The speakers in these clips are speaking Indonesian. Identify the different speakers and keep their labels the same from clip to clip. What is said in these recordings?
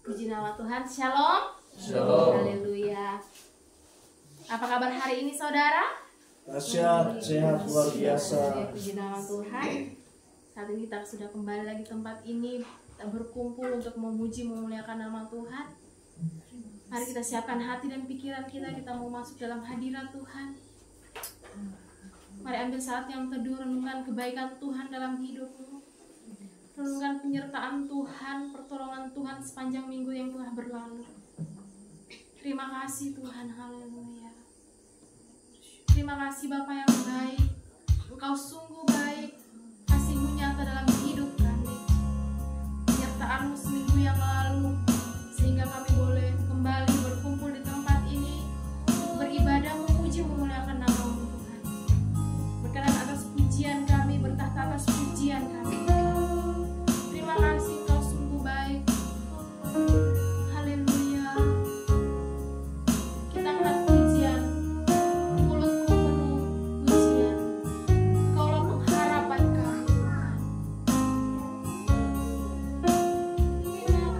Speaker 1: Puji nama Tuhan. Shalom.
Speaker 2: Shalom.
Speaker 1: Haleluya. Apa kabar hari ini saudara?
Speaker 2: Dahsyat, sehat, luar biasa.
Speaker 1: Puji nama Tuhan. Saat ini kita sudah kembali lagi tempat ini. Kita berkumpul untuk memuji, memuliakan nama Tuhan. Mari kita siapkan hati dan pikiran kita. Kita mau masuk dalam hadirat Tuhan. Mari ambil saat yang teduh, renungkan kebaikan Tuhan dalam hidupmu. Renungkan penyertaan Tuhan, pertolongan Tuhan sepanjang minggu yang telah berlalu. Terima kasih Tuhan, haleluya. Terima kasih Bapa yang baik. Engkau sungguh baik, kasih-Mu nyata dalam hidup kami. Penyertaan-Mu seminggu yang lalu, sehingga kami boleh kembali berkumpul di tempat ini untuk beribadah, memuji, memuliakan nama-Mu Tuhan. Berkenan atas pujian kami, bertahta atas pujian kami. Terima kasih, Engkau sungguh baik. Haleluya. Kita angkat pujian, mulutku penuh pujian. Engkaulah pengharapan kami. Terima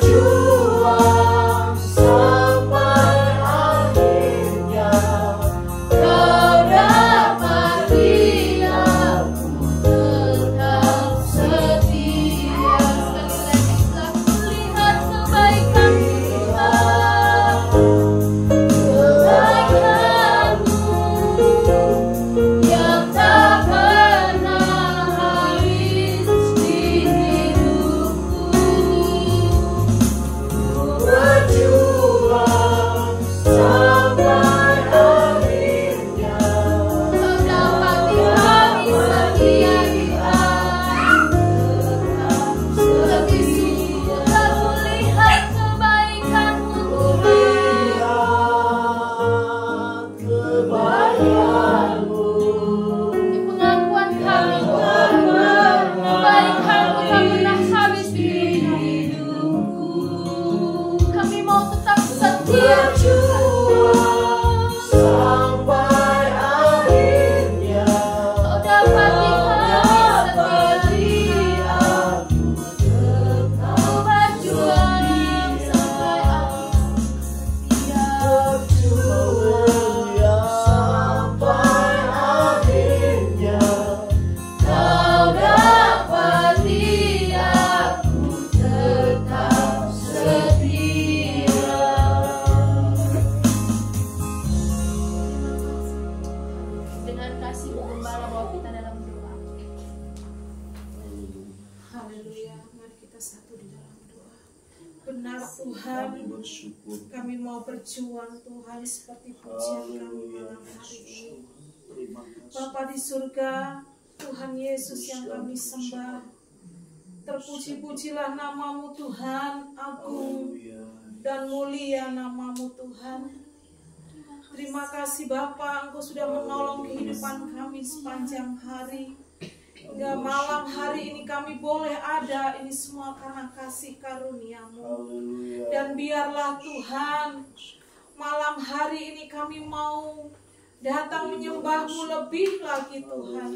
Speaker 2: berjuang sampai akhirnya. Kau dapat lihat tetap setia.
Speaker 1: Sekali lagi telah melihat kebaikan-Mu yang tak pernah habis di hidupku.
Speaker 2: Berjuang sampai akhirnya.
Speaker 1: Kau dapat kami setia di lebih sungguh aku lihat kebaikan-Mu Tuhan.
Speaker 2: Lihat kebaikan-Mu.
Speaker 1: Di pengakuan kami Tuhan, kebaikan-Mu tak pernah habis di hidupku. Kami mau tetap setia
Speaker 2: Berjuang sampai akhirnya.
Speaker 1: Kau dapat
Speaker 2: Dapat
Speaker 1: lihat Kau berjuang sampai akhir setia.
Speaker 2: sampai akhirnya.
Speaker 1: Kau dapat lihat ku tetap setia. Dengan kasih Gembala bawa kita dalam doa.
Speaker 3: Haleluya, mari kita satu di dalam doa. Benar Tuhan,
Speaker 2: Bersyukur.
Speaker 3: kami mau berjuang Tuhan seperti pujian kami malam hari ini.
Speaker 2: Terima kasih.
Speaker 3: Bapa di surga, Tuhan Yesus yang kami sembah. Terpuji-pujilah namamu Tuhan, agung
Speaker 2: Haleluya.
Speaker 3: dan mulia namamu Tuhan. Terima kasih Bapa, Engkau sudah menolong kehidupan kami sepanjang hari. Hingga malam hari ini kami boleh ada, ini semua karena kasih karunia-Mu.
Speaker 2: Haleluya.
Speaker 3: Dan biarlah Tuhan, malam hari ini kami mau datang menyembah-Mu lebih lagi Tuhan.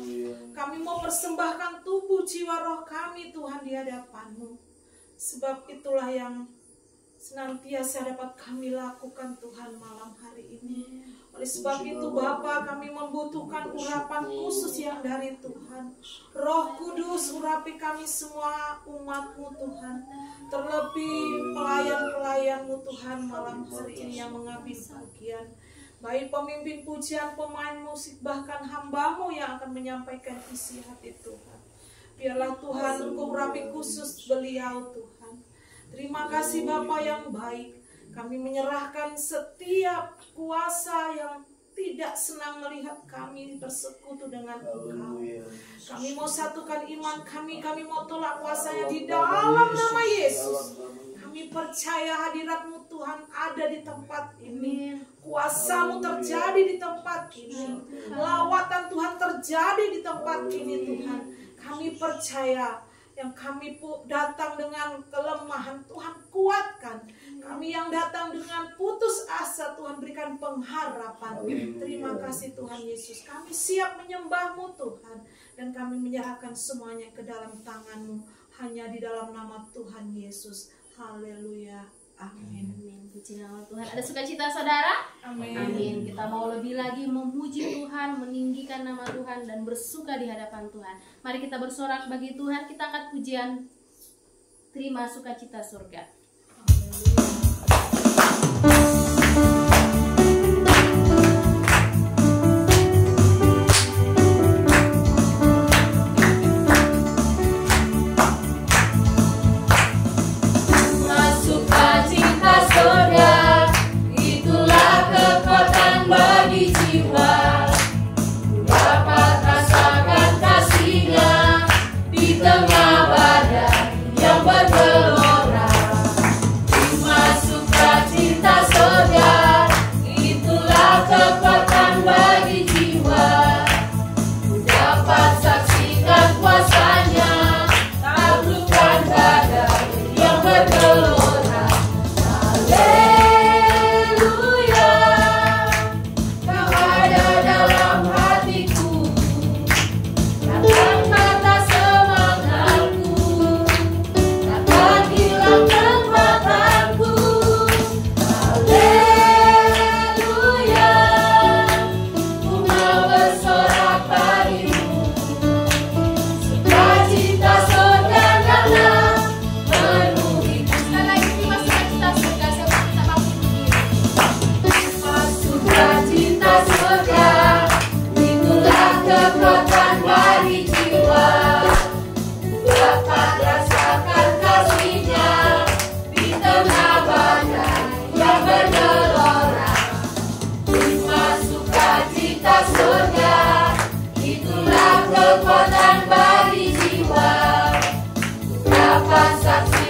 Speaker 3: Kami mau persembahkan tubuh, jiwa, roh kami Tuhan di hadapan-Mu. Sebab itulah yang senantiasa dapat kami lakukan Tuhan malam hari ini. Oleh sebab itu Bapa, kami membutuhkan urapan khusus yang dari Tuhan. Roh Kudus, urapi kami semua umat-Mu Tuhan. Terlebih pelayan-pelayan-Mu Tuhan malam hari ini yang mengambil bagian. Baik pemimpin pujian, pemain musik, bahkan hamba-Mu yang akan menyampaikan isi hati Tuhan. Biarlah Tuhan Engkau urapi khusus beliau Tuhan. Terima kasih Bapa yang baik. Kami menyerahkan setiap kuasa yang tidak senang melihat kami bersekutu dengan Engkau. Kami mau satukan iman kami mau tolak kuasanya di dalam nama Yesus. Kami percaya hadirat-Mu Tuhan ada di tempat ini. Kuasa-Mu terjadi di tempat ini. Lawatan Tuhan terjadi di tempat ini Tuhan. Kami percaya yang kami datang dengan kelemahan Tuhan kuatkan. Kami yang datang dengan putus asa Tuhan berikan pengharapan. Terima kasih Tuhan Yesus. Kami siap menyembah-Mu Tuhan. Dan kami menyerahkan semuanya ke dalam tangan-Mu. Hanya di dalam nama Tuhan Yesus. Haleluya. Amin.
Speaker 1: Amin. Puji nama Tuhan. Ada sukacita saudara?
Speaker 3: Amin.
Speaker 1: Amin. Kita mau lebih lagi memuji Tuhan, meninggikan nama Tuhan dan bersuka di hadapan Tuhan. Mari kita bersorak bagi Tuhan. Kita angkat pujian. Terima sukacita surga.
Speaker 4: Tengah badan yang bergelora,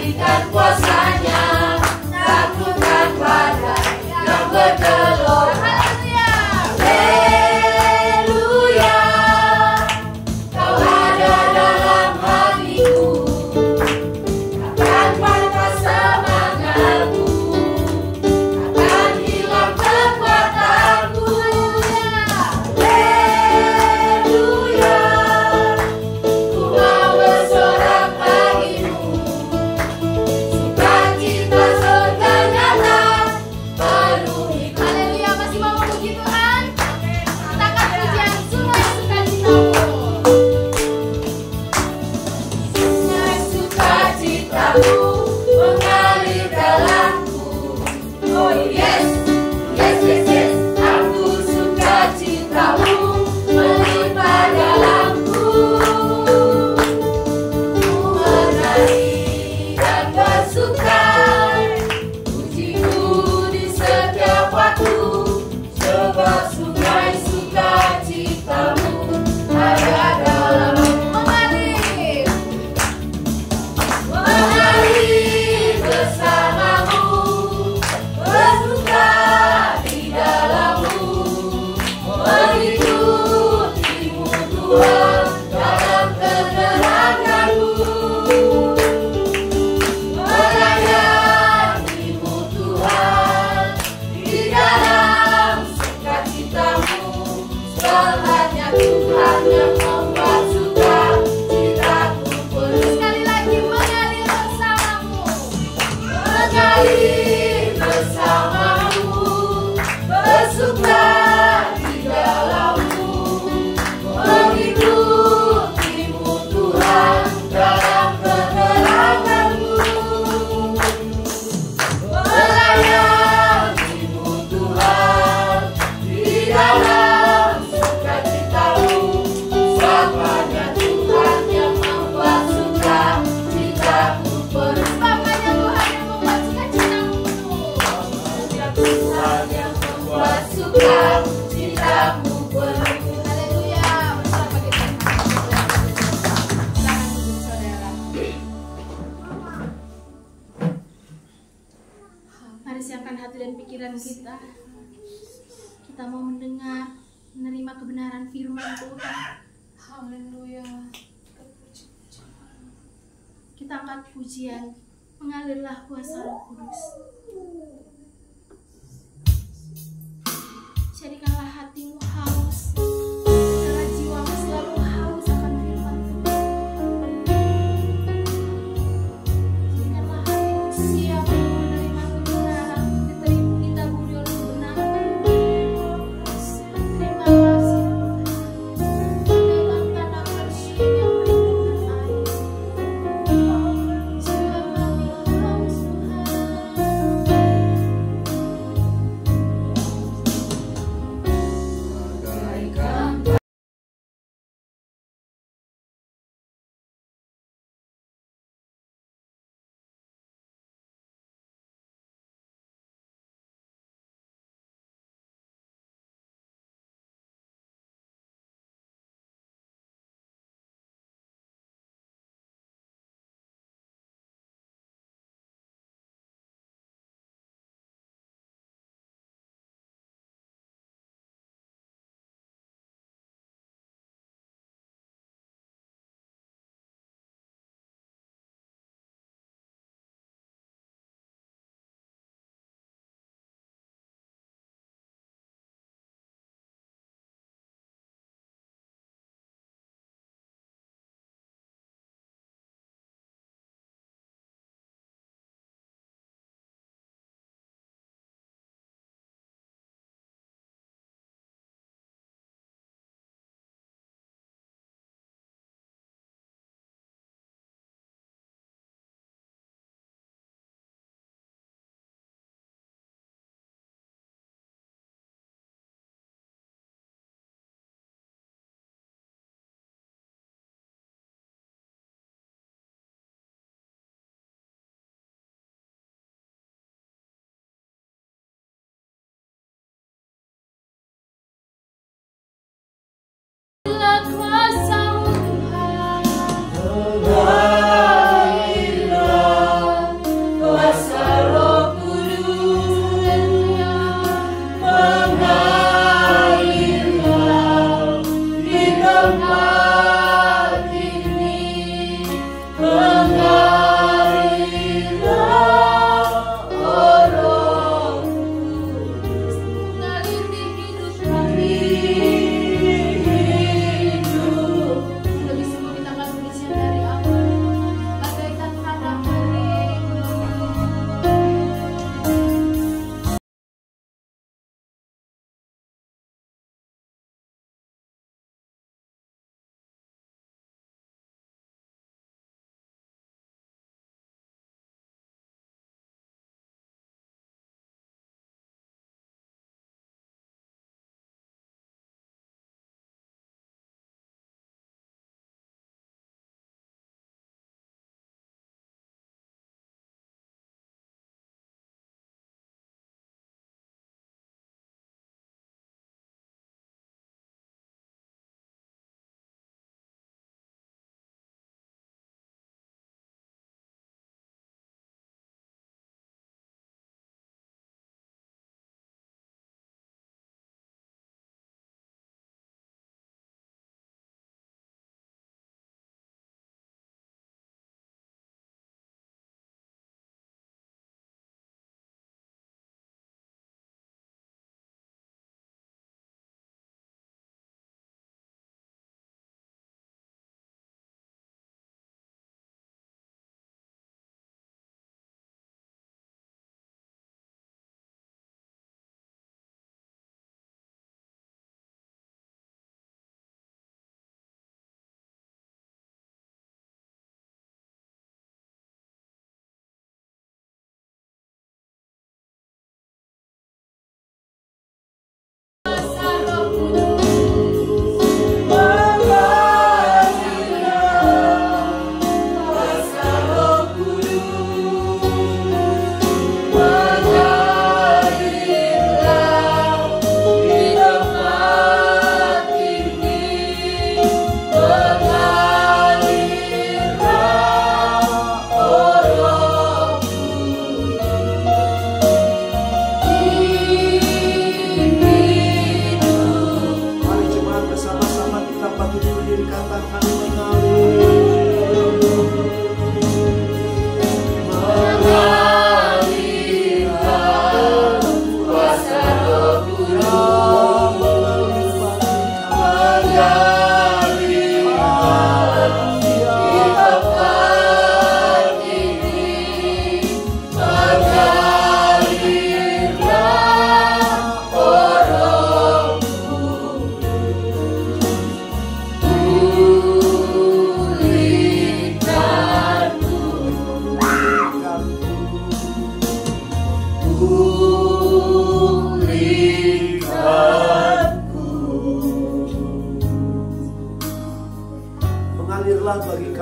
Speaker 4: mengalirkan kuasanya, takutkan badai yang bergelora. Haleluya, Kau ada dalam hatiku, takkan patah semangatku, takkan hilang kekuatanku. Haleluya, ku mau bersorak bagimu, sukacita surga nyata penuhi. Haleluya, masih mau memuji Tuhan? Katakan pujian sungai sukacitamu. Sungai sukacitamu mengalir dalamku. Oh yes, yes, yes, yes. Aku sukacitamu melimpah dalamku. Ku menari dan bersuka, pujiku di setiap waktu, sebab sungai sukacitamu ada dalamku. Mengalir, mengalir bersamamu, bersuka di dalammu, mengikutimu Tuhan dalam keteranganmu, melayanimu Tuhan di dalam sukacitamu. Hanya Tuhan yang membuat sukacitaku penuh. Sekali lagi, mengalir bersamamu, mengalir bersamamu, bersuka di dalammu, mengikutimu Tuhan dalam keteranganmu, melayanimu Tuhan di dalam sukacitamu. Sabanya Tuhan yang membuat sukacitaku penuh. Sabanya Tuhan yang membuat sukacitamu penuh. Sabanya Tuhan yang membuat sukacitamu penuh. Haleluya. Bersama kita. Silakan duduk, saudara.
Speaker 1: Mari siapkan hati dan pikiran kita. Kita mau mendengar, menerima kebenaran firman Tuhan.
Speaker 3: Haleluya.
Speaker 1: Kita angkat pujian, mengalirlah kuasa Roh Kudus. Jadikanlah hatimu haus,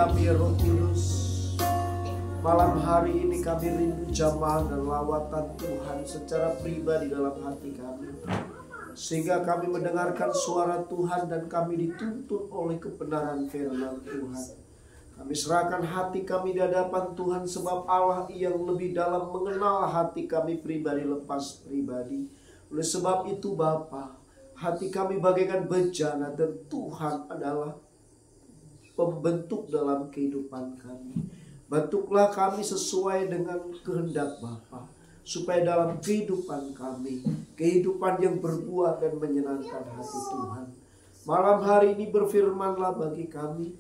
Speaker 5: kami ya Roh Kudus. Malam hari ini kami rindu jamaah dan lawatan Tuhan secara pribadi dalam hati kami. Sehingga kami mendengarkan suara Tuhan dan kami dituntun oleh kebenaran firman Tuhan. Kami serahkan hati kami di hadapan Tuhan sebab Allah yang lebih dalam mengenal hati kami pribadi lepas pribadi. Oleh sebab itu Bapa, hati kami bagaikan bejana dan Tuhan adalah pembentuk dalam kehidupan kami. Bentuklah kami sesuai dengan kehendak Bapa, supaya dalam kehidupan kami, kehidupan yang berbuah dan menyenangkan hati Tuhan. Malam hari ini berfirmanlah bagi kami,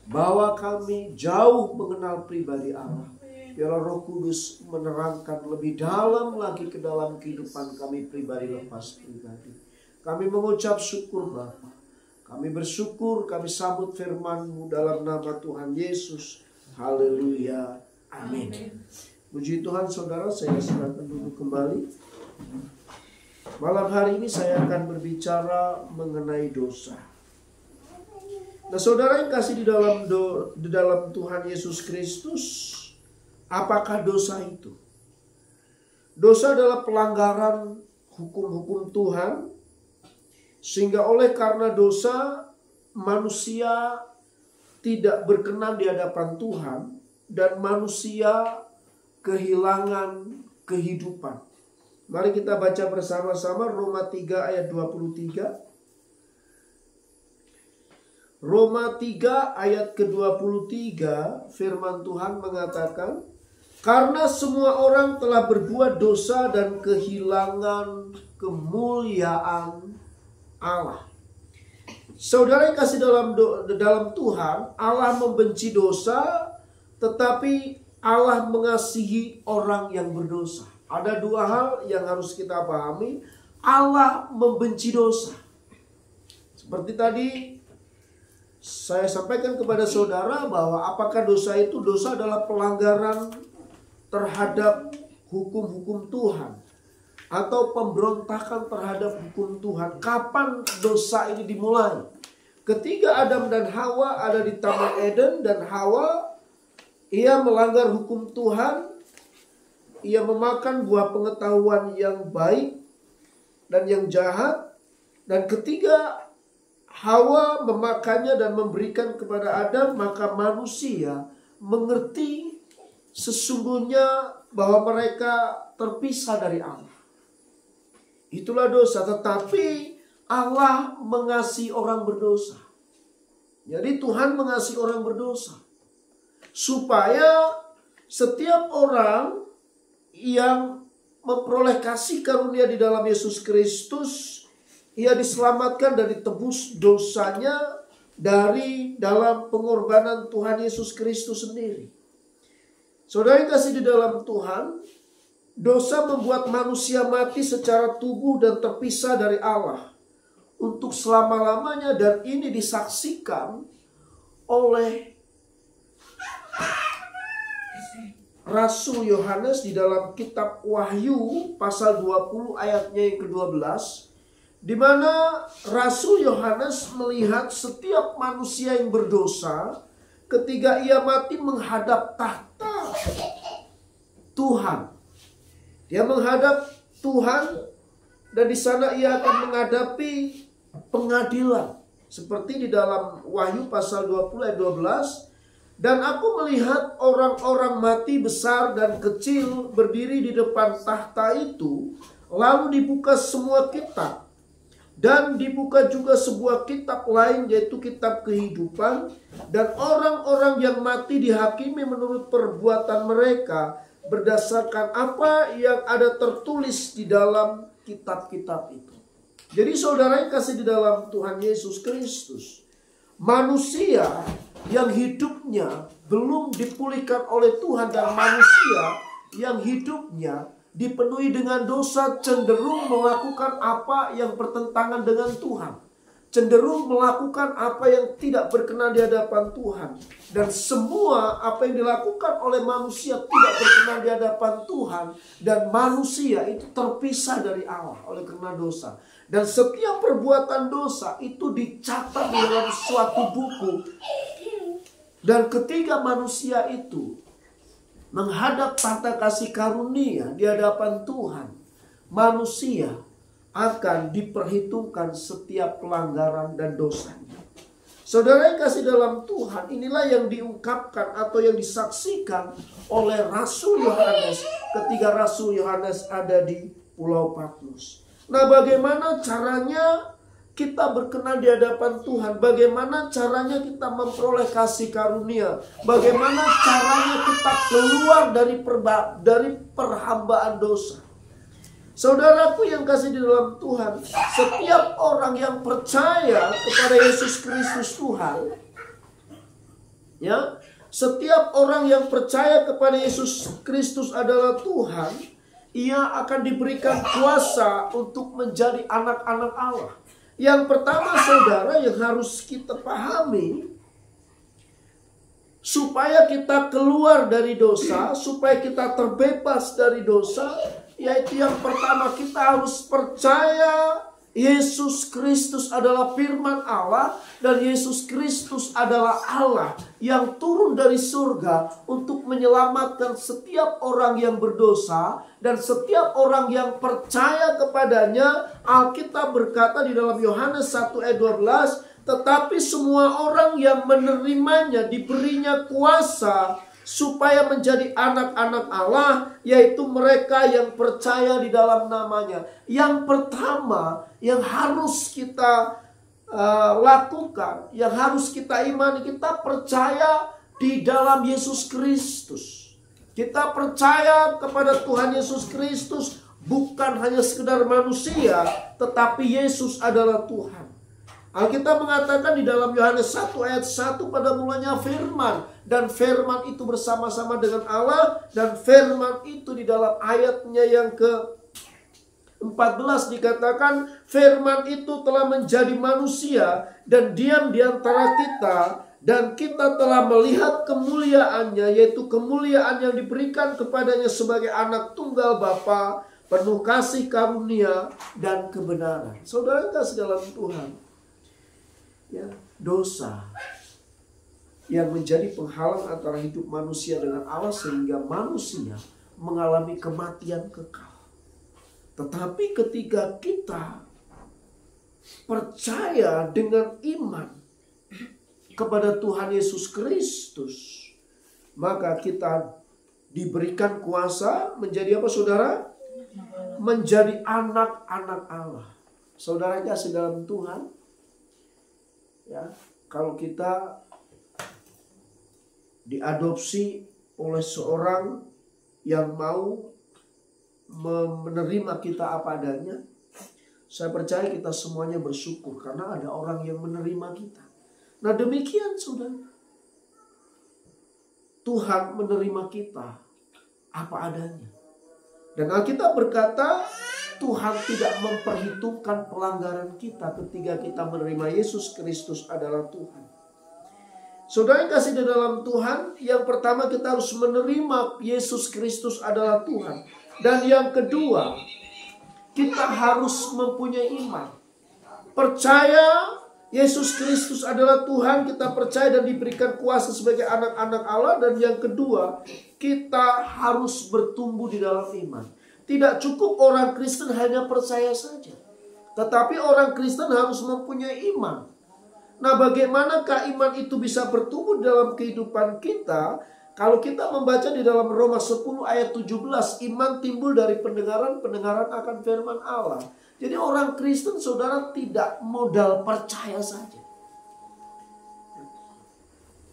Speaker 5: bahwa kami jauh mengenal pribadi Allah. Biarlah Roh Kudus menerangkan lebih dalam lagi ke dalam kehidupan kami pribadi lepas pribadi. Kami mengucap syukur Bapa. Kami bersyukur, kami sambut firman-Mu dalam nama Tuhan Yesus. Haleluya. Amin. Puji Tuhan saudara, saya silakan duduk kembali. Malam hari ini saya akan berbicara mengenai dosa. Nah saudara yang kasih di dalam Tuhan Yesus Kristus, apakah dosa itu? Dosa adalah pelanggaran hukum-hukum Tuhan, sehingga oleh karena dosa manusia tidak berkenan di hadapan Tuhan dan manusia kehilangan kehidupan. Mari kita baca bersama-sama Roma 3 ayat 23. Roma 3 ayat ke-23, firman Tuhan mengatakan, karena semua orang telah berbuat dosa dan kehilangan kemuliaan Allah. Saudara yang kasih dalam Tuhan, Allah membenci dosa, tetapi Allah mengasihi orang yang berdosa. Ada dua hal yang harus kita pahami. Allah membenci dosa. Seperti tadi saya sampaikan kepada saudara bahwa apakah dosa itu? Dosa adalah pelanggaran terhadap hukum-hukum Tuhan, atau pemberontakan terhadap hukum Tuhan. Kapan dosa ini dimulai? Ketika Adam dan Hawa ada di Taman Eden, dan Hawa ia melanggar hukum Tuhan. Ia memakan buah pengetahuan yang baik dan yang jahat. Dan ketika Hawa memakannya dan memberikan kepada Adam, maka manusia mengerti sesungguhnya bahwa mereka terpisah dari Allah. Itulah dosa, tetapi Allah mengasihi orang berdosa. Jadi Tuhan mengasihi orang berdosa, supaya setiap orang yang memperoleh kasih karunia di dalam Yesus Kristus, ia diselamatkan dan ditebus dosanya dari dalam pengorbanan Tuhan Yesus Kristus sendiri. Saudara yang kasih di dalam Tuhan, dosa membuat manusia mati secara tubuh dan terpisah dari Allah untuk selama-lamanya, dan ini disaksikan oleh Rasul Yohanes di dalam kitab Wahyu pasal 20 ayatnya yang ke-12, di mana Rasul Yohanes melihat setiap manusia yang berdosa ketika ia mati menghadap tahta Tuhan. Dia menghadap Tuhan, dan di sana ia akan menghadapi pengadilan. Seperti di dalam Wahyu pasal 20 ayat 12. Dan aku melihat orang-orang mati besar dan kecil berdiri di depan tahta itu. Lalu dibuka semua kitab. Dan dibuka juga sebuah kitab lain, yaitu kitab kehidupan. Dan orang-orang yang mati dihakimi menurut perbuatan mereka, berdasarkan apa yang ada tertulis di dalam kitab-kitab itu. Jadi saudara yang kasih di dalam Tuhan Yesus Kristus, manusia yang hidupnya belum dipulihkan oleh Tuhan dan manusia yang hidupnya dipenuhi dengan dosa cenderung melakukan apa yang bertentangan dengan Tuhan, cenderung melakukan apa yang tidak berkenan di hadapan Tuhan. Dan semua apa yang dilakukan oleh manusia tidak berkenan di hadapan Tuhan, dan manusia itu terpisah dari Allah oleh karena dosa. Dan setiap perbuatan dosa itu dicatat di dalam suatu buku Dan ketika manusia itu menghadap tahta kasih karunia di hadapan Tuhan, manusia akan diperhitungkan setiap pelanggaran dan dosanya. Saudara yang kasih dalam Tuhan, inilah yang diungkapkan atau yang disaksikan oleh Rasul Yohanes ketika Rasul Yohanes ada di Pulau Patmos. Nah, bagaimana caranya kita berkenan di hadapan Tuhan? Bagaimana caranya kita memperoleh kasih karunia? Bagaimana caranya kita keluar dari perhambaan dosa? Saudaraku yang kasih di dalam Tuhan, setiap orang yang percaya kepada Yesus Kristus Tuhan, ya, setiap orang yang percaya kepada Yesus Kristus adalah Tuhan, ia akan diberikan kuasa untuk menjadi anak-anak Allah. Yang pertama, saudara, yang harus kita pahami, supaya kita keluar dari dosa, supaya kita terbebas dari dosa, yaitu yang pertama, kita harus percaya Yesus Kristus adalah firman Allah, dan Yesus Kristus adalah Allah yang turun dari surga untuk menyelamatkan setiap orang yang berdosa dan setiap orang yang percaya kepadanya. Alkitab berkata di dalam Yohanes 1 ayat 12, tetapi semua orang yang menerimanya diberinya kuasa supaya menjadi anak-anak Allah, yaitu mereka yang percaya di dalam namanya. Yang pertama yang harus kita lakukan, yang harus kita imani, kita percaya di dalam Yesus Kristus. Kita percaya kepada Tuhan Yesus Kristus, bukan hanya sekedar manusia, tetapi Yesus adalah Tuhan. Alkitab mengatakan di dalam Yohanes 1 ayat 1, pada mulanya firman, dan firman itu bersama-sama dengan Allah, dan firman itu di dalam ayatnya yang ke-14 dikatakan, firman itu telah menjadi manusia dan diam di antara kita, dan kita telah melihat kemuliaannya, yaitu kemuliaan yang diberikan kepadanya sebagai anak tunggal Bapa, penuh kasih karunia dan kebenaran. Saudara kasih dalam Tuhan, ya, dosa yang menjadi penghalang antara hidup manusia dengan Allah sehingga manusia mengalami kematian kekal. Tetapi ketika kita percaya dengan iman kepada Tuhan Yesus Kristus, maka kita diberikan kuasa menjadi apa, saudara? Menjadi anak-anak Allah. Saudara kasih dalam Tuhan, ya, kalau kita diadopsi oleh seorang yang mau menerima kita apa adanya, saya percaya kita semuanya bersyukur karena ada orang yang menerima kita. Nah, demikian saudara, Tuhan menerima kita apa adanya. Dan Alkitab berkata, Tuhan tidak memperhitungkan pelanggaran kita ketika kita menerima Yesus Kristus adalah Tuhan. Saudara yang kasih di dalam Tuhan, yang pertama kita harus menerima Yesus Kristus adalah Tuhan. Dan yang kedua, kita harus mempunyai iman. Percaya Yesus Kristus adalah Tuhan, kita percaya dan diberikan kuasa sebagai anak-anak Allah. Dan yang kedua, kita harus bertumbuh di dalam iman. Tidak cukup orang Kristen hanya percaya saja, tetapi orang Kristen harus mempunyai iman. Nah, bagaimanakah iman itu bisa bertumbuh dalam kehidupan kita? Kalau kita membaca di dalam Roma 10 ayat 17, iman timbul dari pendengaran, pendengaran akan firman Allah. Jadi orang Kristen, saudara, tidak modal percaya saja.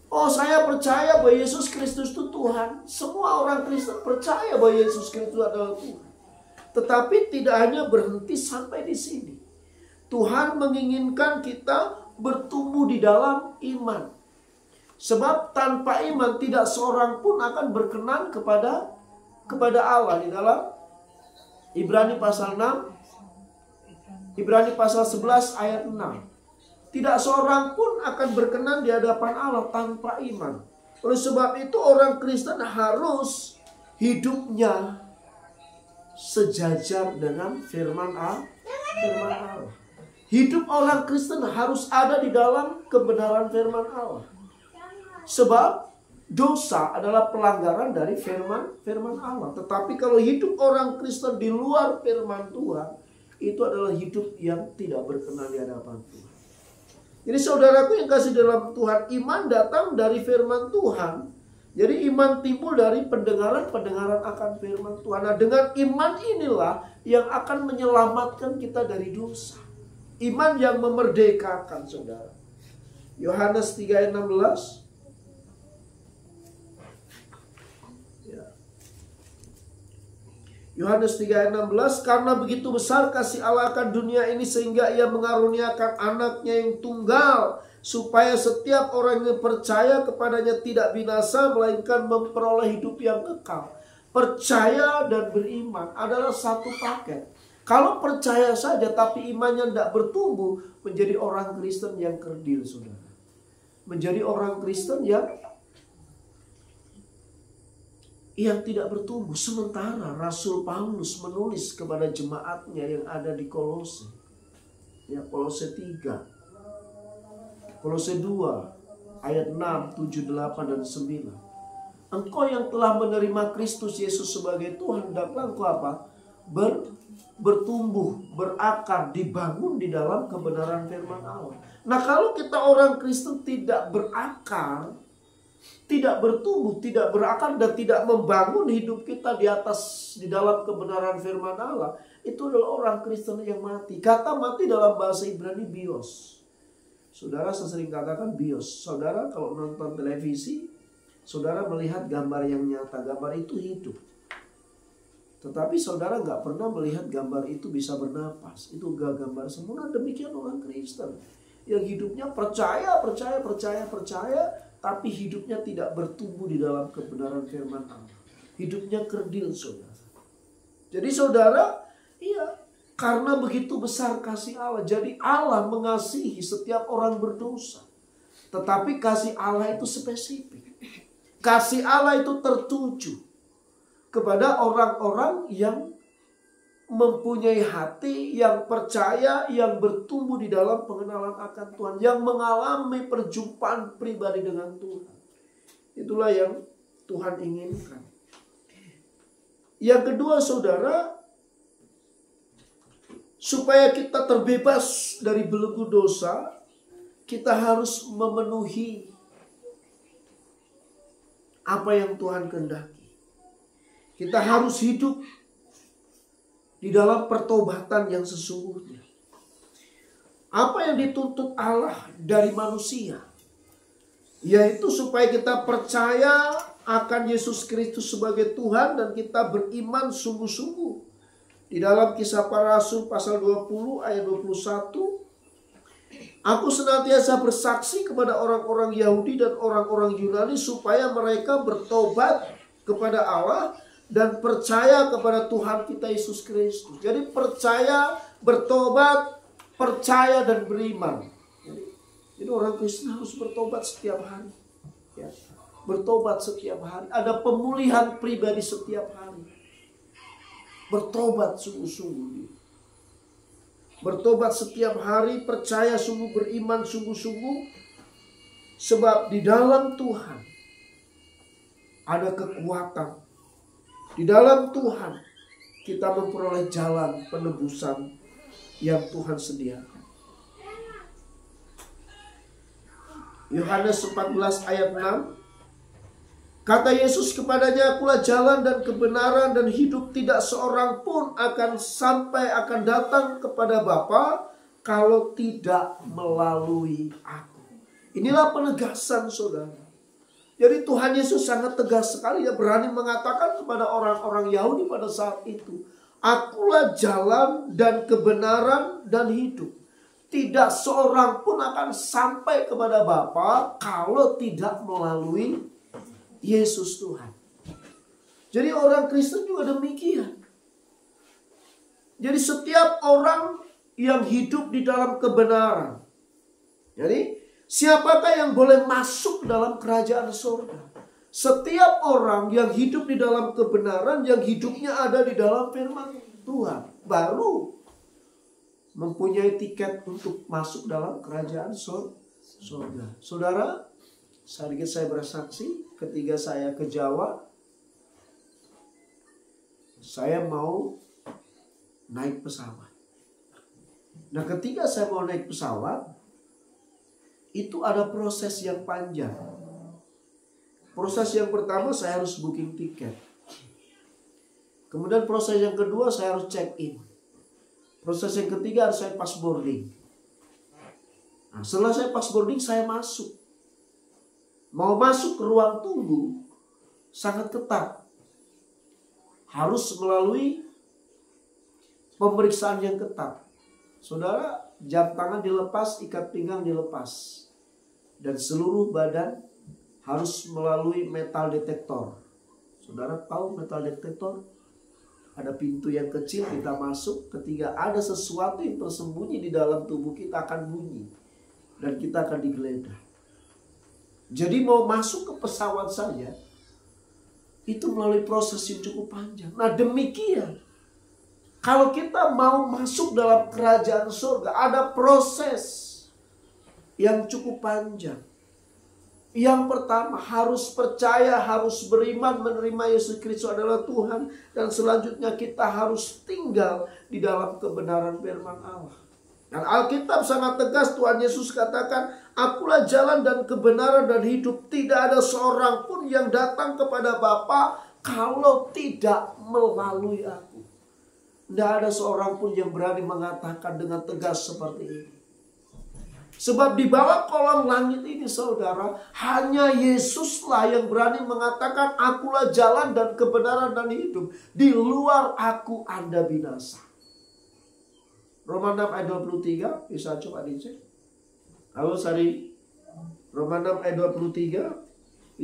Speaker 5: Oh, saya percaya bahwa Yesus Kristus itu Tuhan. Semua orang Kristen percaya bahwa Yesus Kristus adalah Tuhan. Tetapi tidak hanya berhenti sampai di sini. Tuhan menginginkan kita bertumbuh di dalam iman. Sebab tanpa iman tidak seorang pun akan berkenan kepada Allah. Di dalam Ibrani pasal 6, Ibrani pasal 11 ayat 6. Tidak seorang pun akan berkenan di hadapan Allah tanpa iman. Oleh sebab itu orang Kristen harus hidupnya sejajar dengan firman Allah. Hidup orang Kristen harus ada di dalam kebenaran firman Allah. Sebab dosa adalah pelanggaran dari firman Allah. Tetapi kalau hidup orang Kristen di luar firman Tuhan, itu adalah hidup yang tidak berkenan di hadapan Tuhan. Jadi saudaraku yang kasih dalam Tuhan, iman datang dari firman Tuhan. Jadi iman timbul dari pendengaran akan firman Tuhan. Nah, dengan iman inilah yang akan menyelamatkan kita dari dosa. Iman yang memerdekakan, saudara. Yohanes 3 ayat 16. Yohanes 3 ayat 16, karena begitu besar kasih Allah akan dunia ini sehingga ia mengaruniakan anaknya yang tunggal, supaya setiap orang yang percaya kepadanya tidak binasa, melainkan memperoleh hidup yang kekal. Percaya dan beriman adalah satu paket. Kalau percaya saja tapi imannya tidak bertumbuh, menjadi orang Kristen yang kerdil, saudara. Menjadi orang Kristen yang tidak bertumbuh. Sementara Rasul Paulus menulis kepada jemaatnya yang ada di Kolose. Ya, Kolose 3. Kolose 2 ayat 6, 7, 8 dan 9. Engkau yang telah menerima Kristus Yesus sebagai Tuhan, hendaklah engkau apa? Bertumbuh, berakar, dibangun di dalam kebenaran firman Allah. Nah, kalau kita orang Kristen tidak berakar, tidak bertumbuh, tidak berakar dan tidak membangun hidup kita di dalam kebenaran firman Allah, itu adalah orang Kristen yang mati. Kata mati dalam bahasa Ibrani bios. Saudara, saya sering katakan bios. Saudara kalau nonton televisi, saudara melihat gambar yang nyata, gambar itu hidup. Tetapi saudara nggak pernah melihat gambar itu bisa bernapas. Itu gak gambar sempurna. Demikian orang Kristen yang hidupnya percaya, tapi hidupnya tidak bertumbuh di dalam kebenaran firman Allah. Hidupnya kerdil, saudara. Jadi saudara, karena begitu besar kasih Allah. Jadi Allah mengasihi setiap orang berdosa. Tetapi kasih Allah itu spesifik. Kasih Allah itu tertuju kepada orang-orang yang mempunyai hati, yang percaya, yang bertumbuh di dalam pengenalan akan Tuhan, yang mengalami perjumpaan pribadi dengan Tuhan. Itulah yang Tuhan inginkan. Yang kedua, saudara, supaya kita terbebas dari belenggu dosa, kita harus memenuhi apa yang Tuhan kehendaki. Kita harus hidup di dalam pertobatan yang sesungguhnya. Apa yang dituntut Allah dari manusia? Yaitu supaya kita percaya akan Yesus Kristus sebagai Tuhan dan kita beriman sungguh-sungguh. Di dalam Kisah Para Rasul pasal 20 ayat 21, aku senantiasa bersaksi kepada orang-orang Yahudi dan orang-orang Yunani supaya mereka bertobat kepada Allah dan percaya kepada Tuhan kita Yesus Kristus. Jadi percaya, bertobat, percaya dan beriman. Jadi orang Kristen harus bertobat setiap hari. Ya, bertobat setiap hari. Ada pemulihan pribadi setiap hari. Bertobat sungguh-sungguh. Bertobat setiap hari, percaya sungguh, beriman sungguh-sungguh. Sebab di dalam Tuhan ada kekuatan. Di dalam Tuhan kita memperoleh jalan penebusan yang Tuhan sediakan. Yohanes 14 ayat 6. Kata Yesus kepadanya, akulah jalan dan kebenaran dan hidup, tidak seorang pun akan datang kepada Bapa kalau tidak melalui aku. Inilah penegasan, saudara. Jadi Tuhan Yesus sangat tegas sekali. Dia berani mengatakan kepada orang-orang Yahudi pada saat itu, akulah jalan dan kebenaran dan hidup. Tidak seorang pun akan sampai kepada Bapa kalau tidak melalui Yesus Tuhan. Jadi orang Kristen juga demikian. Jadi setiap orang yang hidup di dalam kebenaran. Jadi siapakah yang boleh masuk dalam kerajaan surga? Setiap orang yang hidup di dalam kebenaran, yang hidupnya ada di dalam firman Tuhan, baru mempunyai tiket untuk masuk dalam kerajaan surga. Saudara, Sedikit saya bersaksi, ketika saya ke Jawa, saya mau naik pesawat. Nah, ketika saya mau naik pesawat, itu ada proses yang panjang. Proses yang pertama, saya harus booking tiket. Kemudian proses yang kedua, saya harus check in. Proses yang ketiga, harus saya pass boarding. Nah, setelah saya pass boarding, saya masuk. Mau masuk ke ruang tunggu sangat ketat. Harus melalui pemeriksaan yang ketat. Saudara, jam tangan dilepas, ikat pinggang dilepas. Dan seluruh badan harus melalui metal detektor. Saudara tahu metal detektor? Ada pintu yang kecil, kita masuk. Ketika ada sesuatu yang tersembunyi di dalam tubuh kita akan bunyi. Dan kita akan digeledah. Jadi mau masuk ke pesawat saja, itu melalui proses yang cukup panjang. Nah, demikian, kalau kita mau masuk dalam kerajaan surga, ada proses yang cukup panjang. Yang pertama, harus percaya, harus beriman, menerima Yesus Kristus adalah Tuhan. Dan selanjutnya kita harus tinggal di dalam kebenaran firman Allah. Dan Alkitab sangat tegas, Tuhan Yesus katakan, akulah jalan dan kebenaran dan hidup. Tidak ada seorang pun yang datang kepada Bapa kalau tidak melalui aku. Tidak ada seorang pun yang berani mengatakan dengan tegas seperti ini. Sebab di bawah kolong langit ini, saudara, hanya Yesuslah yang berani mengatakan, akulah jalan dan kebenaran dan hidup. Di luar aku Anda binasa. Roma 6 ayat 23, bisa coba dicek. Halo Sari, Roma 6 ayat 23,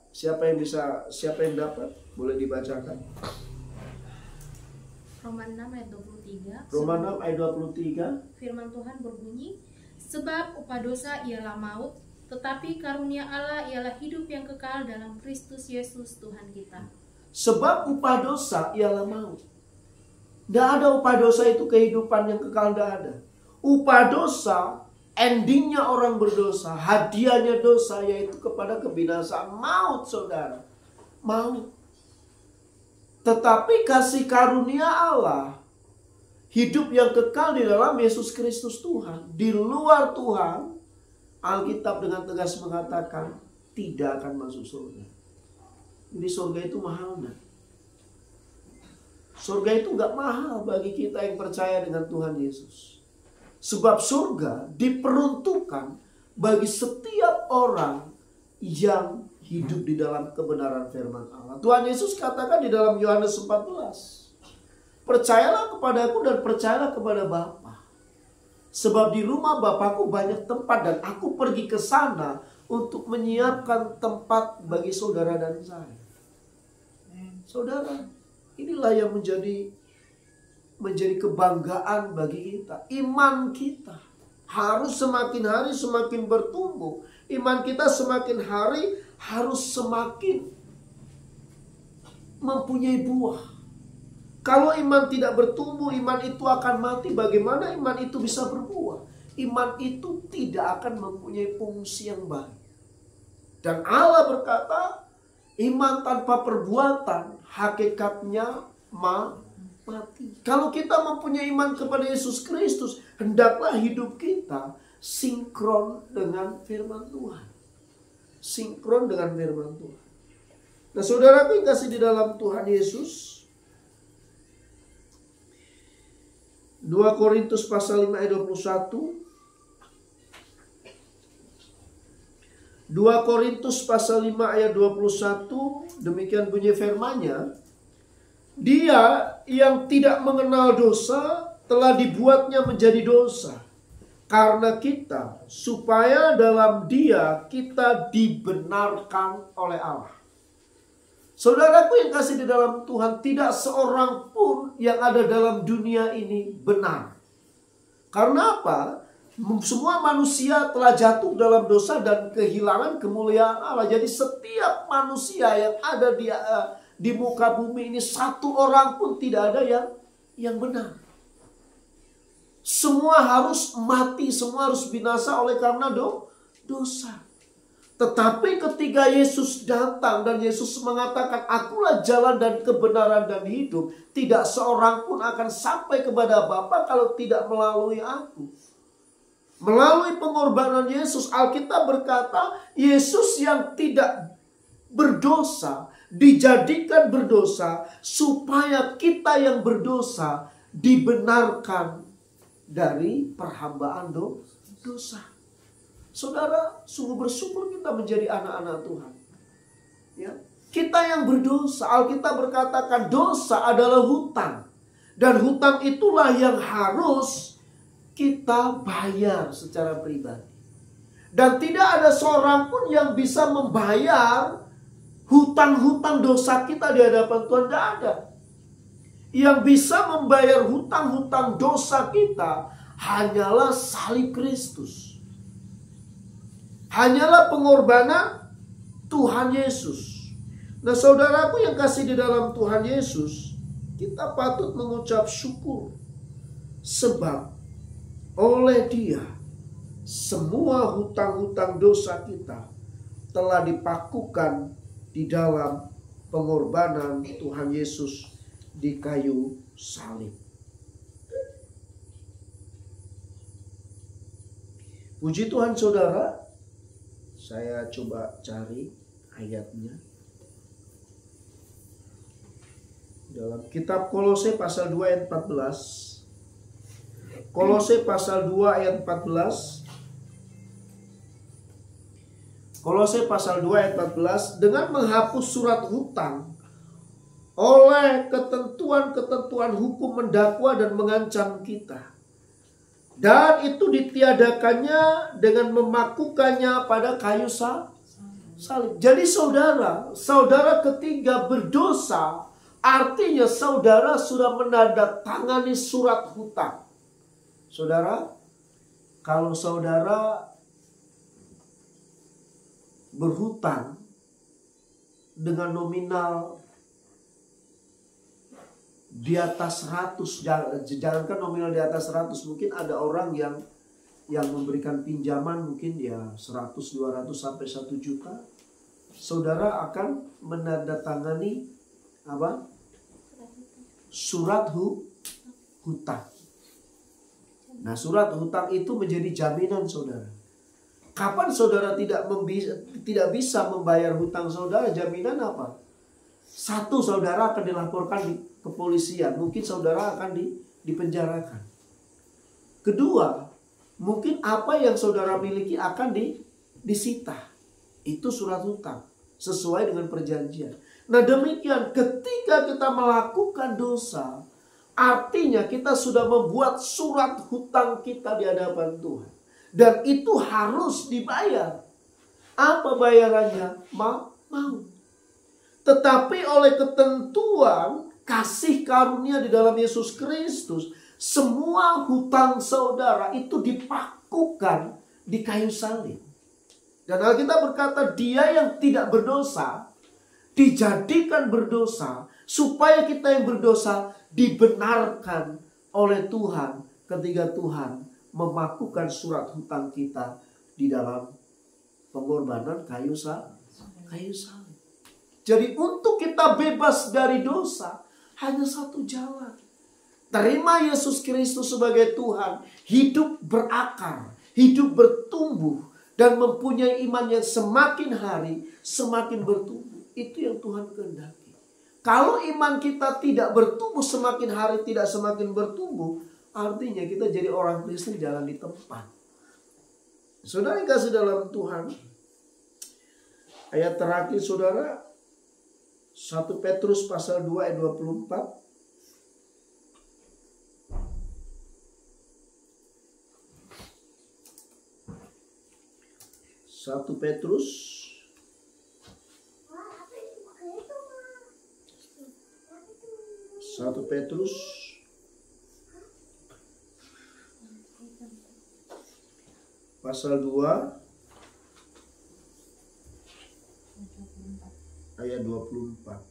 Speaker 5: siapa yang dapat? Boleh dibacakan.
Speaker 1: Roma 6 ayat 23.
Speaker 5: Roma 6 ayat 23.
Speaker 1: Firman Tuhan berbunyi, sebab upah dosa ialah maut, tetapi karunia Allah ialah hidup yang kekal dalam Kristus Yesus Tuhan kita.
Speaker 5: Sebab upah dosa ialah maut. Tidak ada upah dosa itu kehidupan yang kekal, tidak ada. Upah dosa, endingnya orang berdosa, hadiahnya dosa yaitu kepada kebinasaan, maut, saudara. Maut. Tetapi kasih karunia Allah, hidup yang kekal di dalam Yesus Kristus Tuhan. Di luar Tuhan, Alkitab dengan tegas mengatakan tidak akan masuk surga. Jadi surga itu mahal, nah. Surga itu gak mahal bagi kita yang percaya dengan Tuhan Yesus. Sebab surga diperuntukkan bagi setiap orang yang hidup di dalam kebenaran firman Allah. Tuhan Yesus katakan di dalam Yohanes 14, percayalah kepadaku dan percayalah kepada Bapa. Sebab di rumah Bapakku banyak tempat dan aku pergi ke sana untuk menyiapkan tempat bagi saudara dan saya. Saudara, inilah yang menjadi kebanggaan bagi kita. Iman kita harus semakin hari semakin bertumbuh. Iman kita semakin hari harus semakin mempunyai buah. Kalau iman tidak bertumbuh, iman itu akan mati. Bagaimana iman itu bisa berbuah? Iman itu tidak akan mempunyai fungsi yang baik. Dan Allah berkata, iman tanpa perbuatan hakikatnya mati. Kalau kita mempunyai iman kepada Yesus Kristus, hendaklah hidup kita sinkron dengan firman Tuhan. Sinkron dengan firman Tuhan. Nah, saudaraku yang kasih di dalam Tuhan Yesus, 2 Korintus pasal 5 ayat 21. 2 Korintus pasal 5 ayat 21, demikian bunyi firman-Nya. Dia yang tidak mengenal dosa telah dibuatnya menjadi dosa karena kita, supaya dalam Dia kita dibenarkan oleh Allah. Saudaraku yang kasih di dalam Tuhan, tidak seorang pun yang ada dalam dunia ini benar. Karena apa? Semua manusia telah jatuh dalam dosa dan kehilangan kemuliaan Allah. Jadi setiap manusia yang ada di muka bumi ini, satu orang pun tidak ada yang benar. Semua harus mati, semua harus binasa oleh karena dosa. Tetapi ketika Yesus datang dan Yesus mengatakan, "Akulah jalan dan kebenaran dan hidup. Tidak seorang pun akan sampai kepada Bapa kalau tidak melalui aku." Melalui pengorbanan Yesus, Alkitab berkata, Yesus yang tidak berdosa dijadikan berdosa supaya kita yang berdosa dibenarkan dari perhambaan dosa. Saudara, sungguh bersyukur kita menjadi anak-anak Tuhan. Ya. Kita yang berdosa, Alkitab berkatakan dosa adalah hutang. Dan hutang itulah yang harus kita bayar secara pribadi. Dan tidak ada seorang pun yang bisa membayar hutang-hutang dosa kita di hadapan Tuhan. Tidak ada. Yang bisa membayar hutang-hutang dosa kita hanyalah salib Kristus. Hanyalah pengorbanan Tuhan Yesus. Nah, saudaraku yang kasih di dalam Tuhan Yesus, kita patut mengucap syukur. Sebab oleh Dia semua hutang-hutang dosa kita telah dipakukan di dalam pengorbanan Tuhan Yesus di kayu salib. Puji Tuhan saudara. Saya coba cari ayatnya. Dalam kitab Kolose pasal 2 ayat 14. Kolose pasal 2 ayat 14. Kolose pasal 2 ayat 14. Dengan menghapus surat hutang oleh ketentuan-ketentuan hukum mendakwa dan mengancam kita. Dan itu ditiadakannya dengan memakukannya pada kayu salib. Jadi saudara ketika berdosa, artinya saudara sudah menandatangani surat hutang. Saudara, kalau saudara berhutang dengan nominal di atas 100, jangankan nominal di atas 100, mungkin ada orang yang memberikan pinjaman mungkin ya 100, 200 sampai 1 juta. Saudara akan menandatangani apa? Surat hutang. Nah, surat hutang itu menjadi jaminan saudara. Kapan saudara tidak bisa membayar hutang saudara, jaminan apa? Satu, saudara akan dilaporkan di kepolisian, mungkin saudara akan dipenjarakan. Kedua, mungkin apa yang saudara miliki akan disita. Itu surat hutang sesuai dengan perjanjian. Nah, demikian ketika kita melakukan dosa, artinya kita sudah membuat surat hutang kita di hadapan Tuhan. Dan itu harus dibayar. Apa bayarannya? Mau. Tetapi oleh ketentuan kasih karunia di dalam Yesus Kristus, semua hutang saudara itu dipakukan di kayu salib. Dan Alkitab berkata, Dia yang tidak berdosa dijadikan berdosa supaya kita yang berdosa dibenarkan oleh Tuhan ketika Tuhan memakukan surat hutang kita di dalam pengorbanan kayu salib. Jadi untuk kita bebas dari dosa hanya satu jalan. Terima Yesus Kristus sebagai Tuhan. Hidup berakar, hidup bertumbuh, dan mempunyai iman yang semakin hari semakin bertumbuh. Itu yang Tuhan kehendaki. Kalau iman kita tidak bertumbuh, semakin hari tidak semakin bertumbuh, artinya kita jadi orang Kristen jalan di tempat. Saudara yang kasih dalam Tuhan, ayat terakhir saudara, 1 Petrus pasal 2 ayat 24. 1 Petrus pasal 2 ayat 24.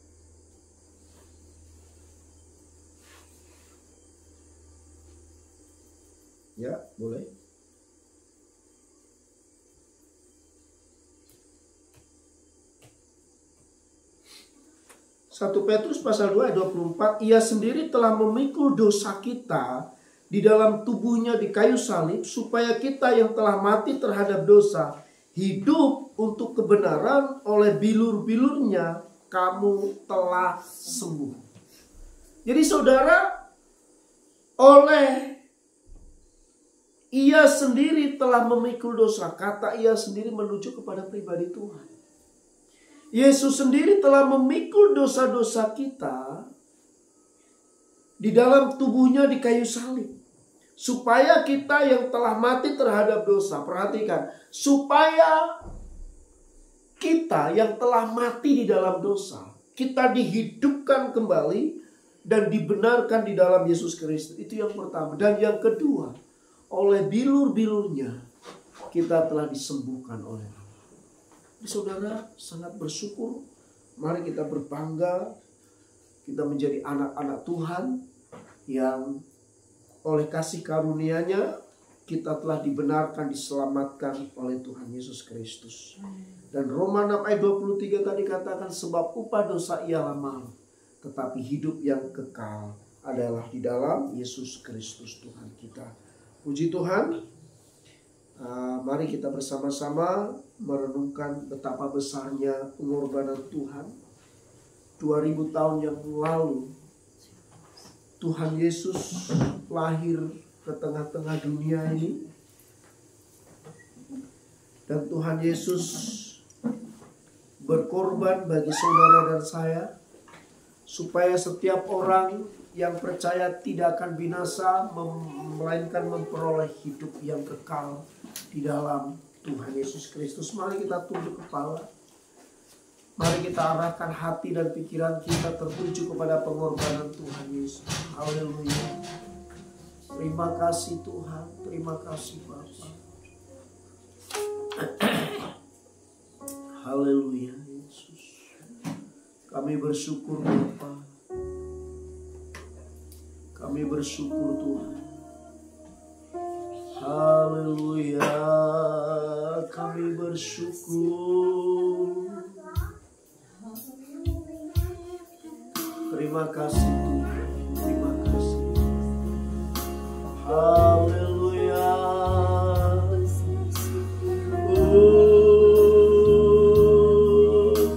Speaker 5: Ya, boleh. 1 Petrus pasal 2 ayat 24, ia sendiri telah memikul dosa kita di dalam tubuhnya di kayu salib, supaya kita yang telah mati terhadap dosa hidup untuk kebenaran. Oleh bilur-bilurnya kamu telah sembuh. Jadi saudara, oleh ia sendiri telah memikul dosa. Kata ia sendiri menuju kepada pribadi Tuhan. Yesus sendiri telah memikul dosa-dosa kita di dalam tubuhnya di kayu salib, supaya kita yang telah mati terhadap dosa, perhatikan, supaya kita yang telah mati di dalam dosa, kita dihidupkan kembali dan dibenarkan di dalam Yesus Kristus. Itu yang pertama. Dan yang kedua, oleh bilur-bilurnya kita telah disembuhkan oleh Allah. Saudara, sangat bersyukur. Mari kita berbangga. Kita menjadi anak-anak Tuhan yang oleh kasih karunia-Nya kita telah dibenarkan, diselamatkan oleh Tuhan Yesus Kristus. Dan Roma 6 ayat 23 tadi katakan, sebab upah dosa ialah maut, tetapi hidup yang kekal adalah di dalam Yesus Kristus Tuhan kita. Puji Tuhan. Mari kita bersama-sama merenungkan betapa besarnya pengorbanan Tuhan. 2000 tahun yang lalu Tuhan Yesus lahir ke tengah-tengah dunia ini. Dan Tuhan Yesus berkorban bagi saudara dan saya, supaya setiap orang yang percaya tidak akan binasa, melainkan memperoleh hidup yang kekal di dalam Tuhan Yesus Kristus. Mari kita tunduk kepala. Mari kita arahkan hati dan pikiran kita tertuju kepada pengorbanan Tuhan Yesus. Haleluya. Terima kasih Tuhan. Terima kasih Bapa. Haleluya Yesus. Kami bersyukur Bapa. Kami bersyukur Tuhan. Haleluya. Kami bersyukur. Terima kasih Tuhan. Terima kasih. Haleluya.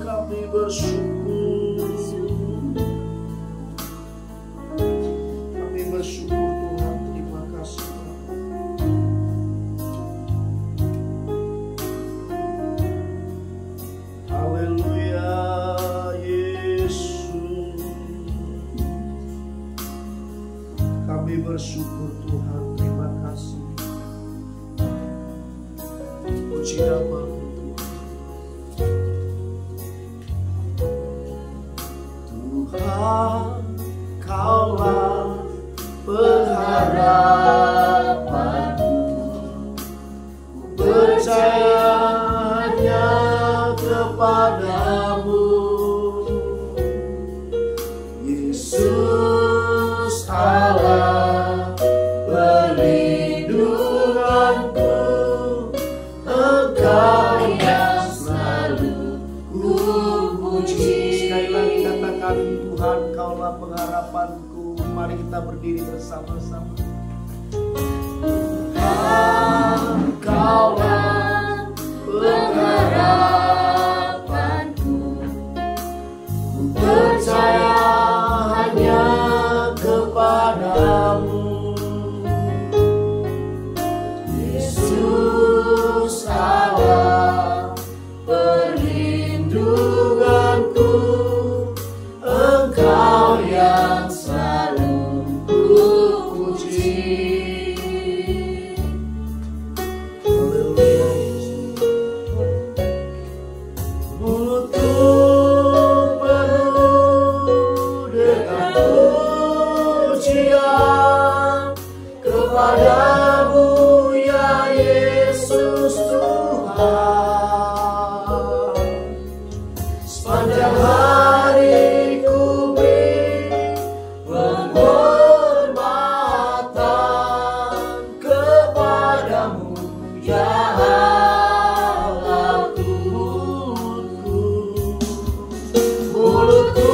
Speaker 5: Kami bersyukur. Kami bersyukur Tuhan. Terima kasih. Haleluya Yesus. Kami bersyukur Tuhan. Terima kasih. Puji nama-Mu Tuhan. Kaulah pengharapanku, percaya hanya kepadamu, Yesus Allah perlindunganku, Engkau yang selalu ku puji. Sekali lagi katakan, Tuhan Kaulah pengharapanku. Mari kita berdiri bersama-sama. Tuhan Kaulah pengharapanku, ku percaya hanya kepadamu, Yesus Allah perlindunganku, Engkau yang selalu ku puji. Haleluya Yesus. Mulutku penuh dengan pujian kepadamu ya Yesus Tuhan. Sepanjang hari ku beri penghormatan kepadamu ya Allah Tuhanku. Mulutku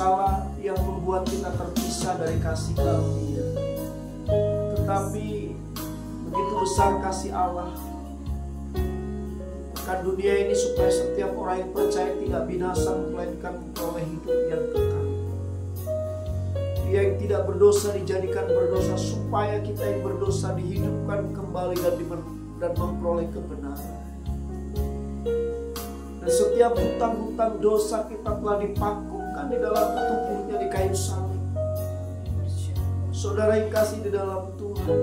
Speaker 5: masalah yang membuat kita terpisah dari kasih karunia. Tetapi begitu besar kasih Allah akan dunia ini supaya setiap orang yang percaya tidak binasa melainkan memperoleh hidup yang kekal. Dia yang tidak berdosa dijadikan berdosa supaya kita yang berdosa dihidupkan kembali dan memperoleh kebenaran. Dan setiap hutang-hutang dosa kita telah dipakukan di dalam tubuhnya di kayu salib. Saudara yang kasih di dalam Tuhan,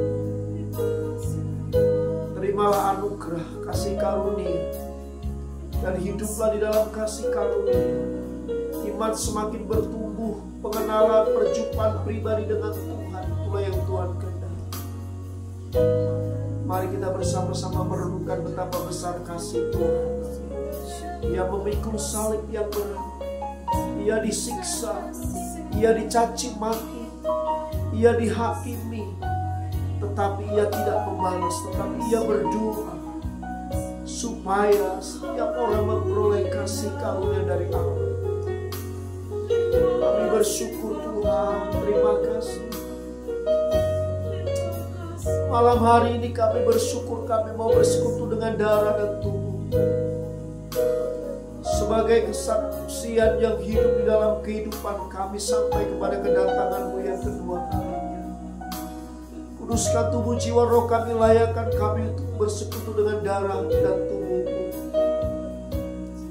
Speaker 5: terimalah anugerah kasih karunia dan hiduplah di dalam kasih karunia. Iman semakin bertumbuh, pengenalan perjumpaan pribadi dengan Tuhan, itulah yang Tuhan kehendaki. Mari kita bersama-sama merenungkan betapa besar kasih Tuhan. Ia memikul salib yang berat, Ia disiksa, Ia dicaci maki, Ia dihakimi, tetapi Ia tidak membalas, tetapi Ia berdoa supaya setiap orang memperoleh kasih karunia dari Allah. Kami bersyukur Tuhan, terima kasih. Malam hari ini kami bersyukur, kami mau bersekutu dengan darah dan tubuh sebagai kesaksian yang hidup di dalam kehidupan kami sampai kepada kedatangan-Mu yang kedua kalinya. Kuduskan tubuh jiwa roh kami, layakkan kami untuk bersekutu dengan darah dan tubuh-Mu.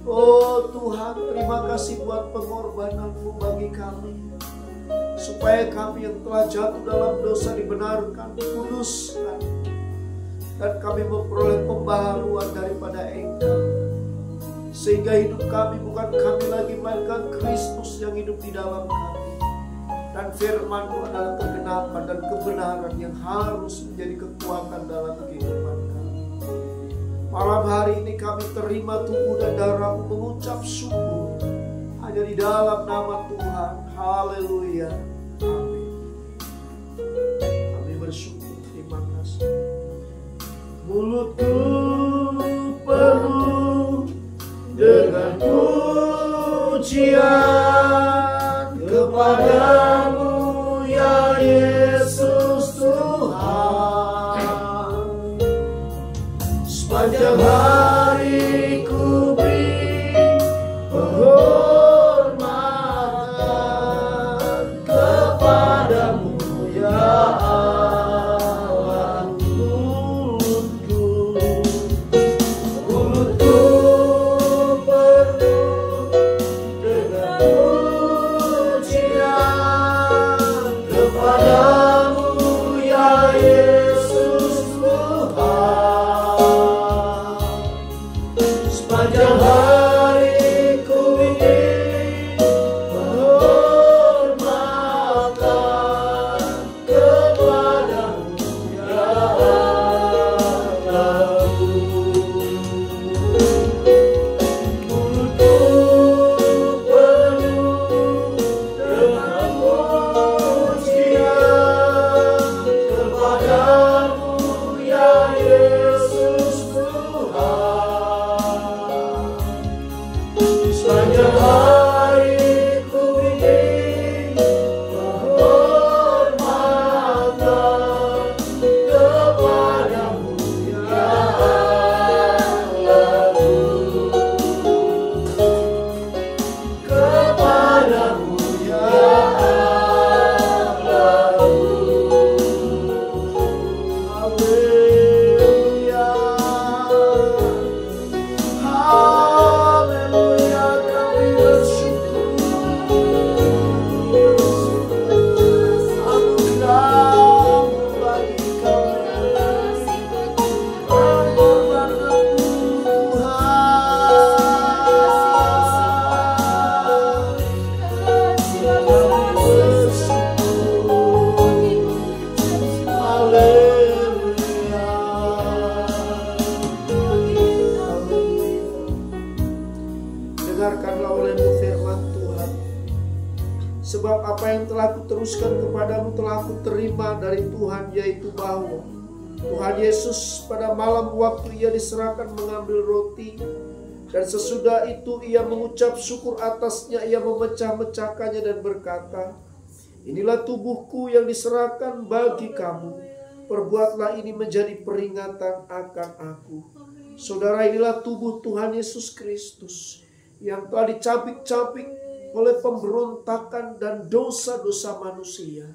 Speaker 5: Oh Tuhan, terima kasih buat pengorbanan-Mu bagi kami, supaya kami yang telah jatuh dalam dosa dibenarkan, dikuduskan, dan kami memperoleh pembaharuan daripada Engkau. Sehingga hidup kami bukan kami lagi, melainkan Kristus yang hidup di dalam kami. Dan firman-Mu adalah kegenapan dan kebenaran yang harus menjadi kekuatan dalam kehidupan kami. Malam hari ini kami terima tubuh dan darah-Mu, mengucap syukur hanya di dalam nama Tuhan. Haleluya. Amin. Kami bersyukur, terima kasih. Mulutku penuh dengan pujian kepada-Mu ya Yesus Tuhan. Sepanjang hari ku beri penghormatan kepada-Mu ya Allah. Mulutku Sebab apa yang telah kuteruskan kepadamu telah kuterima dari Tuhan, yaitu bahwa Tuhan Yesus pada malam waktu Ia diserahkan mengambil roti, Dan sesudah itu ia mengucap syukur atasnya, ia memecah-mecahkannya dan berkata, inilah tubuhku yang diserahkan bagi kamu. Perbuatlah ini menjadi peringatan akan aku. Saudara, inilah tubuh Tuhan Yesus Kristus yang telah dicabik-cabik oleh pemberontakan dan dosa-dosa manusia.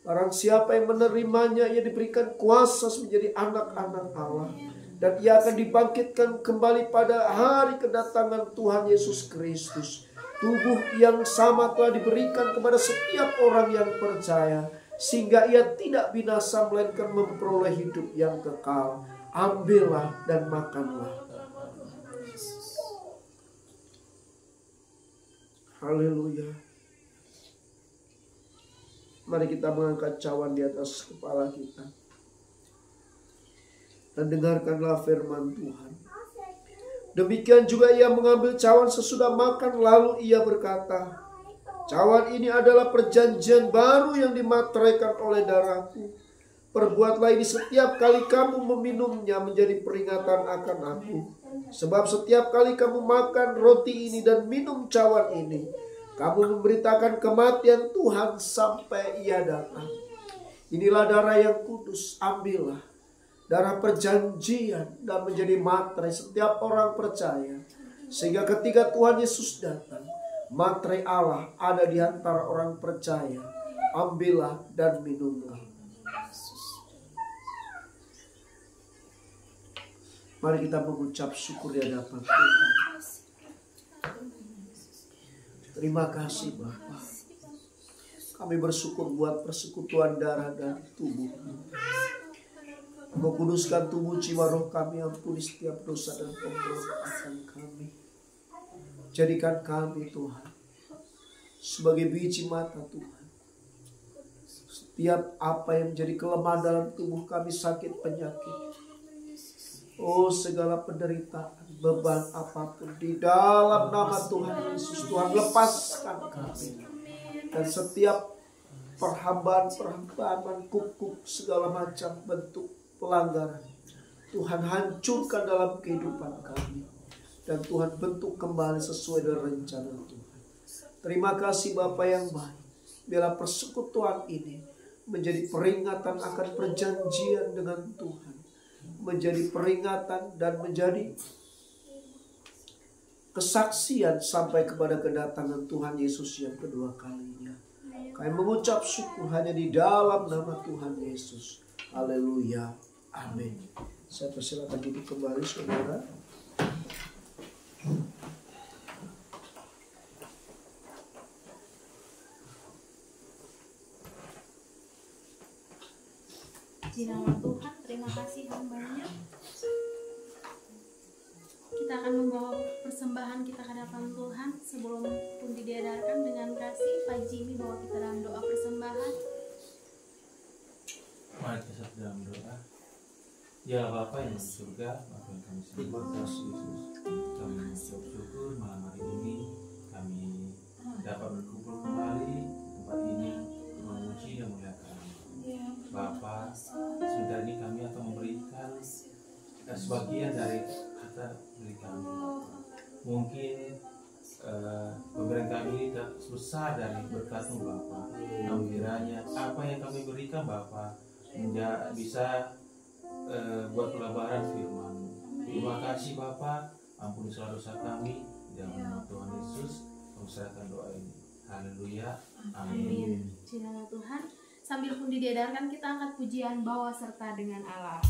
Speaker 5: Barang siapa yang menerimanya, ia diberikan kuasa menjadi anak-anak Allah. Dan ia akan dibangkitkan kembali pada hari kedatangan Tuhan Yesus Kristus. Tubuh yang sama telah diberikan kepada setiap orang yang percaya, sehingga ia tidak binasa melainkan memperoleh hidup yang kekal. Ambillah dan makanlah. Haleluya. Mari kita mengangkat cawan di atas kepala kita dan dengarkanlah firman Tuhan. Demikian juga ia mengambil cawan sesudah makan, lalu ia berkata, cawan ini adalah perjanjian baru yang dimateraikan oleh darahku. Perbuatlah ini setiap kali kamu meminumnya menjadi peringatan akan aku. Sebab setiap kali kamu makan roti ini dan minum cawan ini, kamu memberitakan kematian Tuhan sampai ia datang. Inilah darah yang kudus, ambillah. Darah perjanjian dan menjadi materai setiap orang percaya. Sehingga ketika Tuhan Yesus datang, materai Allah ada di antara orang percaya. Ambillah dan minumlah. Mari kita mengucap syukur di hadapan Tuhan. Terima kasih Bapa. Kami bersyukur buat persekutuan darah dan tubuh. Mengkuduskan tubuh jiwa roh kami, ampuni setiap dosa dan pemberontakan kami. Jadikan kami Tuhan sebagai biji mata Tuhan. Setiap apa yang menjadi kelemahan dalam tubuh kami, sakit penyakit, oh segala penderitaan, beban apapun, di dalam nama Tuhan Yesus, Tuhan lepaskan kami. Dan setiap perhambaan, kuk-kuk, segala macam bentuk pelanggaran, Tuhan hancurkan dalam kehidupan kami. Dan Tuhan bentuk kembali sesuai dengan rencana Tuhan. Terima kasih Bapa yang baik. Biarlah persekutuan ini menjadi peringatan akan perjanjian dengan Tuhan. Menjadi peringatan dan menjadi kesaksian sampai kepada kedatangan Tuhan Yesus yang kedua kalinya. Kami mengucap syukur hanya di dalam nama Tuhan Yesus. Haleluya. Amin. Saya persilakan duduk kembali saudara.
Speaker 1: Di nama Tuhan, terima kasih hamba-Nya. Kita akan membawa persembahan kita ke hadapan Tuhan. Sebelum pun diedarkan dengan kasih, Pak Jimmy bawa kita dalam doa persembahan.
Speaker 6: Mari kita dalam doa. Ya Bapa yang di surga, Bapa yang kami sembah, terima kasih Yesus. Kami mengucap syukur malam hari ini kami dapat berkumpul kembali di tempat ini memuji dan memuliakan Bapa. Sebentar ini kami akan memberikan sebagian dari kata dari kami. Mungkin pemberian kami ini tak besar dari berkat-Mu Bapa. Namun kiranya apa yang kami berikan Bapa bisa buat pelabaran firman. Terima kasih Bapa, ampuni segala dosa kami dalam nama Tuhan Yesus. Kami serahkan doa ini. Haleluya. Amin.
Speaker 1: Di nama Tuhan, sambil pun diedarkan kita angkat pujian bawa serta dengan Allah.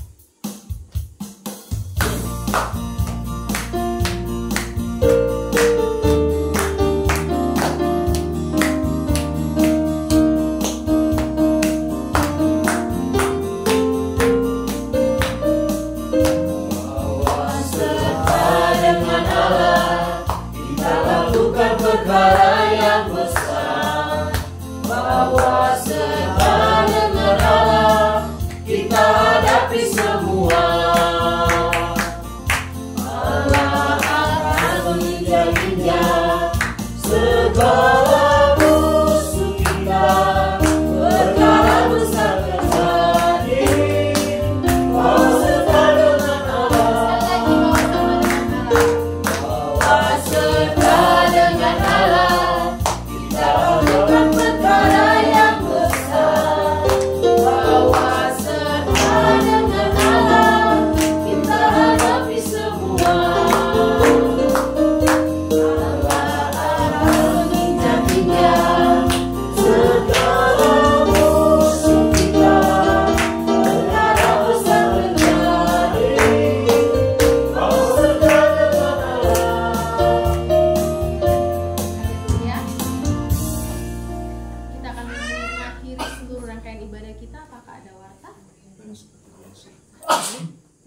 Speaker 4: Perkara yang besar, bahwa serta dengan Allah kita hadapi semua.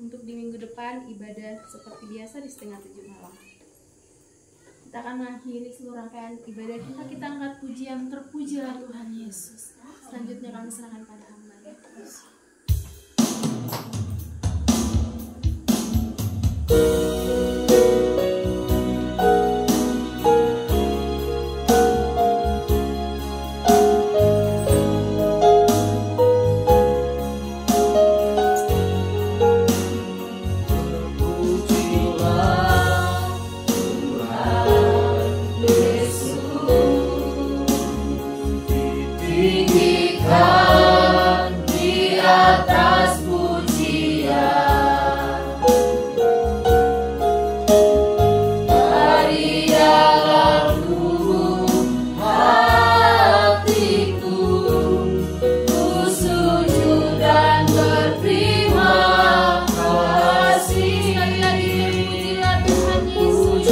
Speaker 1: untuk di minggu depan ibadah seperti biasa di 6:30 malam. Kita akan mengakhiri seluruh rangkaian ibadah kita angkat pujian, terpujilah Tuhan Yesus. Selanjutnya kami serahkan pada hamba-Nya.
Speaker 4: Tinggikan di atas pujian, dari dalam lubuk hatiku, ku sujud dan berterima kasih.
Speaker 1: Sekali lagi terpujilah Tuhan Yesus.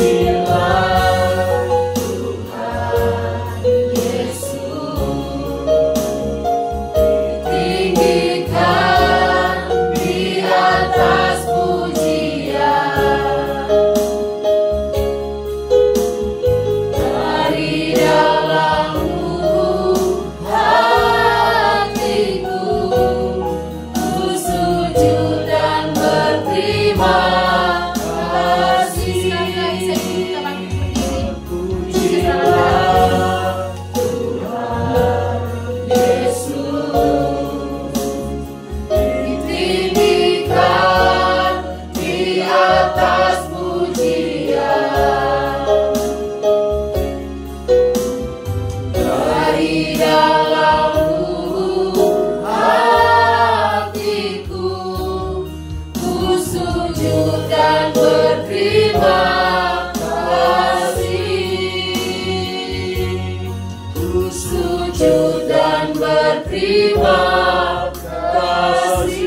Speaker 1: Terima kasih.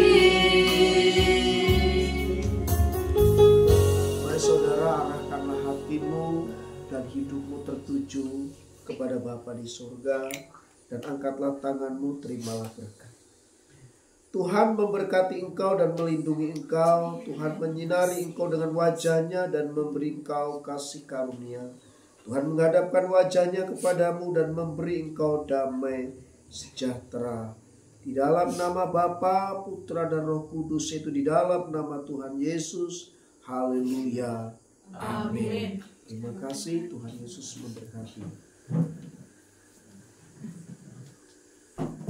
Speaker 5: Mari saudara, arahkanlah hatimu dan hidupmu tertuju kepada Bapa di surga, dan angkatlah tanganmu, terimalah berkat. Tuhan memberkati engkau dan melindungi engkau. Tuhan menyinari engkau dengan wajah-Nya dan memberi engkau kasih karunia. Tuhan menghadapkan wajah-Nya kepadamu dan memberi engkau damai sejahtera. Di dalam nama Bapa, Putra dan Roh Kudus, itu di dalam nama Tuhan Yesus. Haleluya.
Speaker 3: Amin.
Speaker 5: Terima kasih, Tuhan Yesus memberkati.